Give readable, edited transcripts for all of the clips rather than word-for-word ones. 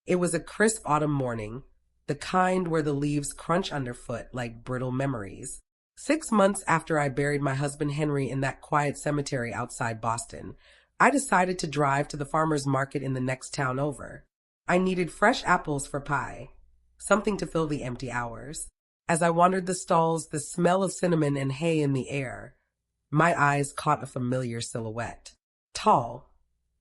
It was a crisp autumn morning, the kind where the leaves crunch underfoot like brittle memories. 6 months after I buried my husband Henry in that quiet cemetery outside Boston, I decided to drive to the farmer's market in the next town over. I needed fresh apples for pie, something to fill the empty hours. As I wandered the stalls, the smell of cinnamon and hay in the air, my eyes caught a familiar silhouette. Tall,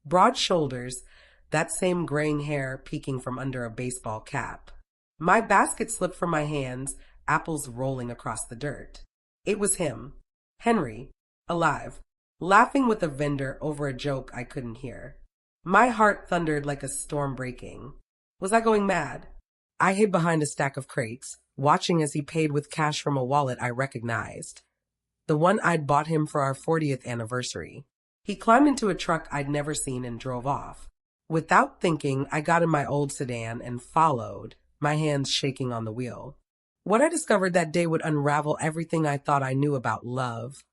broad shoulders, that same graying hair peeking from under a baseball cap. My basket slipped from my hands, apples rolling across the dirt. It was him, Henry, alive, laughing with a vendor over a joke I couldn't hear. My heart thundered like a storm breaking. Was I going mad? I hid behind a stack of crates, watching as he paid with cash from a wallet I recognized. The one I'd bought him for our 40th anniversary. He climbed into a truck I'd never seen and drove off. Without thinking, I got in my old sedan and followed, my hands shaking on the wheel. What I discovered that day would unravel everything I thought I knew about love,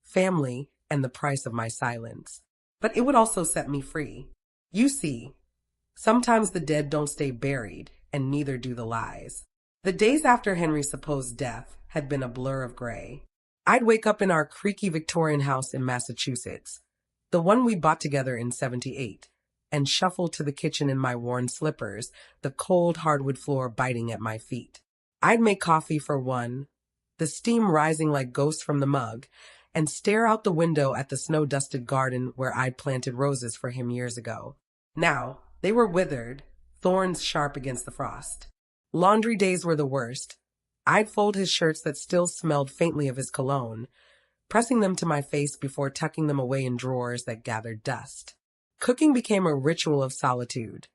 family, and the price of my silence. But it would also set me free. You see, sometimes the dead don't stay buried, and neither do the lies. The days after Henry's supposed death had been a blur of gray. I'd wake up in our creaky Victorian house in Massachusetts, the one we bought together in '78, and shuffle to the kitchen in my worn slippers, the cold hardwood floor biting at my feet. I'd make coffee for one, the steam rising like ghosts from the mug, and stare out the window at the snow-dusted garden where I'd planted roses for him years ago. Now, they were withered, thorns sharp against the frost. Laundry days were the worst. I'd fold his shirts that still smelled faintly of his cologne, pressing them to my face before tucking them away in drawers that gathered dust. Cooking became a ritual of solitude.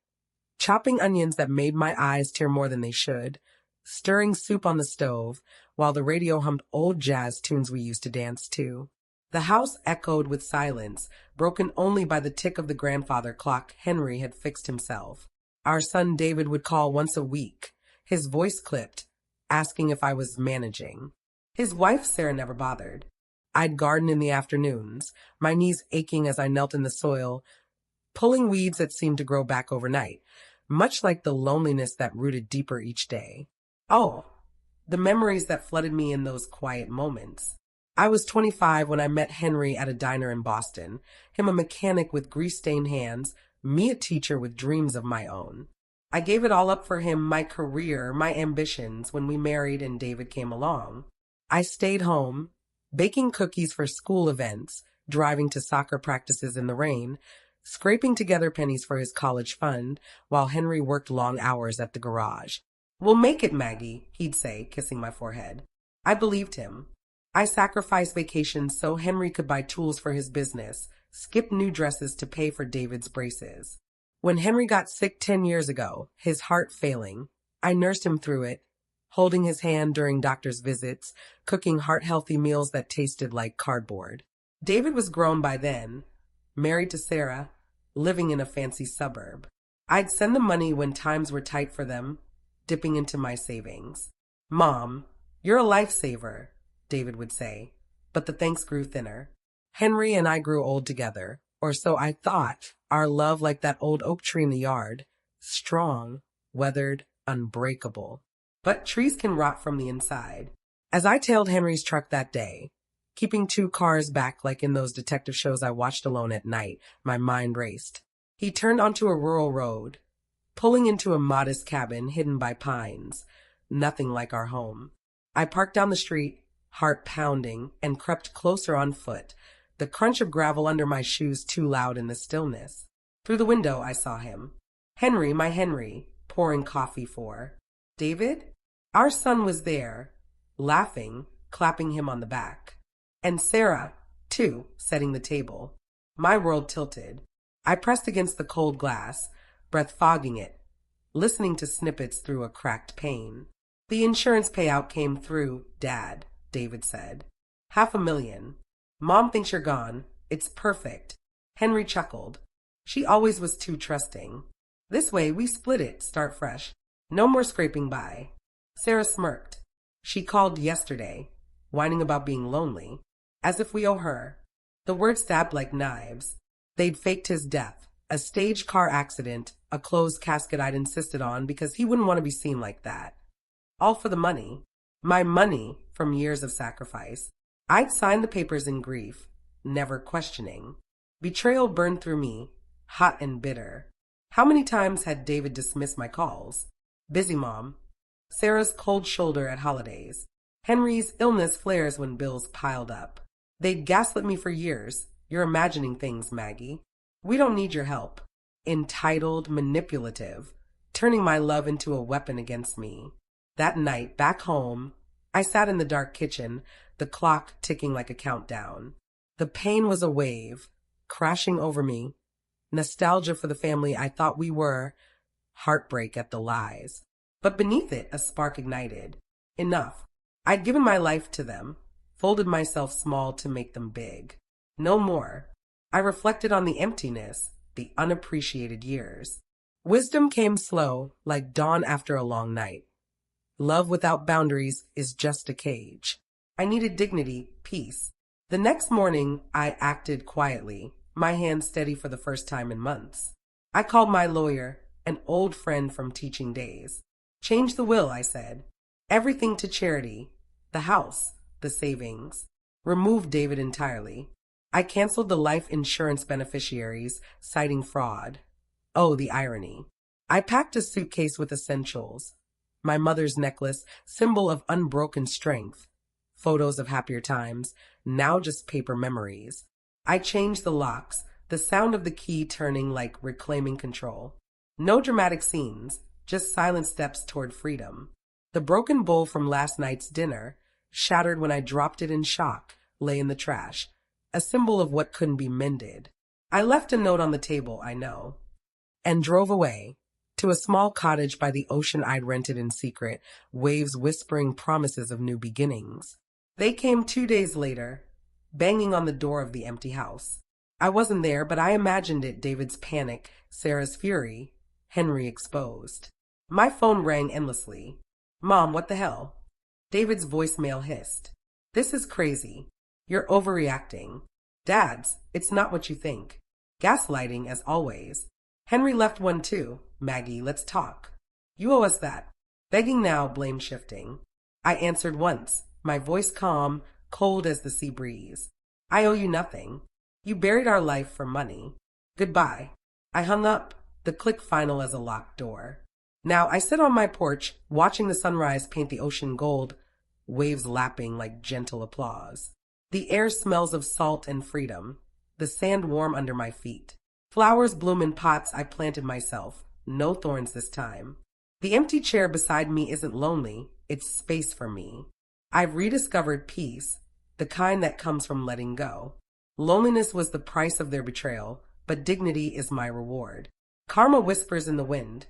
Chopping onions that made my eyes tear more than they should, stirring soup on the stove, while the radio hummed old jazz tunes we used to dance to. The house echoed with silence, broken only by the tick of the grandfather clock Henry had fixed himself. Our son David would call once a week, his voice clipped, asking if I was managing. His wife Sarah never bothered. I'd garden in the afternoons, my knees aching as I knelt in the soil, pulling weeds that seemed to grow back overnight, much like the loneliness that rooted deeper each day. Oh, the memories that flooded me in those quiet moments. I was 25 when I met Henry at a diner in Boston, him a mechanic with grease-stained hands, me a teacher with dreams of my own. I gave it all up for him, my career, my ambitions, when we married and David came along. I stayed home, baking cookies for school events, driving to soccer practices in the rain, scraping together pennies for his college fund, while Henry worked long hours at the garage. "We'll make it, Maggie," he'd say, kissing my forehead. I believed him. I sacrificed vacations so Henry could buy tools for his business, skip new dresses to pay for David's braces. When Henry got sick 10 years ago, his heart failing, I nursed him through it, holding his hand during doctor's visits, cooking heart-healthy meals that tasted like cardboard. David was grown by then, married to Sarah, living in a fancy suburb. I'd send them money when times were tight for them, dipping into my savings. "Mom, you're a lifesaver," David would say, but the thanks grew thinner. Henry and I grew old together, or so I thought, our love like that old oak tree in the yard, strong, weathered, unbreakable. But trees can rot from the inside. As I tailed Henry's truck that day, keeping 2 cars back like in those detective shows I watched alone at night, my mind raced. He turned onto a rural road, pulling into a modest cabin hidden by pines, nothing like our home. I parked down the street, heart pounding, and crept closer on foot, the crunch of gravel under my shoes too loud in the stillness. Through the window I saw him. Henry, my Henry, pouring coffee for David. Our son was there, laughing, clapping him on the back. And Sarah, too, setting the table. My world tilted. I pressed against the cold glass, breath fogging it, listening to snippets through a cracked pane. "The insurance payout came through, Dad," David said. "500,000. Mom thinks you're gone. It's perfect." Henry chuckled. She always was too trusting. "This way, we split it, start fresh. No more scraping by." Sarah smirked. "She called yesterday, whining about being lonely, as if we owe her." The words stabbed like knives. They'd faked his death, A staged car accident, a closed casket I'd insisted on because he wouldn't want to be seen like that. All for the money. My money from years of sacrifice. I'd signed the papers in grief, never questioning. Betrayal burned through me, hot and bitter. How many times had David dismissed my calls? Busy mom. Sarah's cold shoulder at holidays. Henry's illness flares when bills piled up. They'd gaslit me for years. You're imagining things, Maggie. We don't need your help. Entitled, manipulative, turning my love into a weapon against me. That night, back home, I sat in the dark kitchen, the clock ticking like a countdown. The pain was a wave, crashing over me. Nostalgia for the family I thought we were. Heartbreak at the lies. But beneath it, a spark ignited. Enough. I'd given my life to them, folded myself small to make them big. No more. I reflected on the emptiness, the unappreciated years. Wisdom came slow, like dawn after a long night. Love without boundaries is just a cage. I needed dignity, peace. The next morning, I acted quietly, my hands steady for the first time in months. I called my lawyer, an old friend from teaching days. Change the will, I said. Everything to charity. The house, the savings. Remove David entirely. I canceled the life insurance beneficiaries, citing fraud. Oh, the irony. I packed a suitcase with essentials. My mother's necklace, symbol of unbroken strength. Photos of happier times, now just paper memories. I changed the locks, the sound of the key turning like reclaiming control. No dramatic scenes, just silent steps toward freedom. The broken bowl from last night's dinner, shattered when I dropped it in shock, lay in the trash, a symbol of what couldn't be mended. I left a note on the table, I know, and drove away to a small cottage by the ocean I'd rented in secret, waves whispering promises of new beginnings. They came 2 days later, banging on the door of the empty house. I wasn't there, but I imagined it, David's panic, Sarah's fury, Henry exposed. My phone rang endlessly. Mom, what the hell? David's voicemail hissed. This is crazy. You're overreacting. Dads, it's not what you think. Gaslighting, as always. Henry left one too. Maggie, let's talk. You owe us that. Begging now, blame shifting. I answered once, my voice calm, cold as the sea breeze. I owe you nothing. You buried our life for money. Goodbye. I hung up, the click final as a locked door. Now I sit on my porch, watching the sunrise paint the ocean gold, waves lapping like gentle applause. The air smells of salt and freedom, the sand warm under my feet. Flowers bloom in pots I planted myself, no thorns this time. The empty chair beside me isn't lonely, it's space for me. I've rediscovered peace, the kind that comes from letting go. Loneliness was the price of their betrayal, but dignity is my reward. Karma whispers in the wind.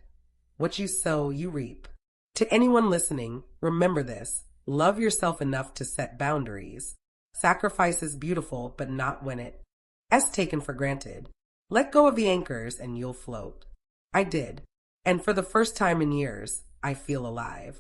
What you sow, you reap. To anyone listening, remember this. Love yourself enough to set boundaries. Sacrifice is beautiful, but not when it's taken for granted. Let go of the anchors and you'll float. I did. And for the first time in years, I feel alive.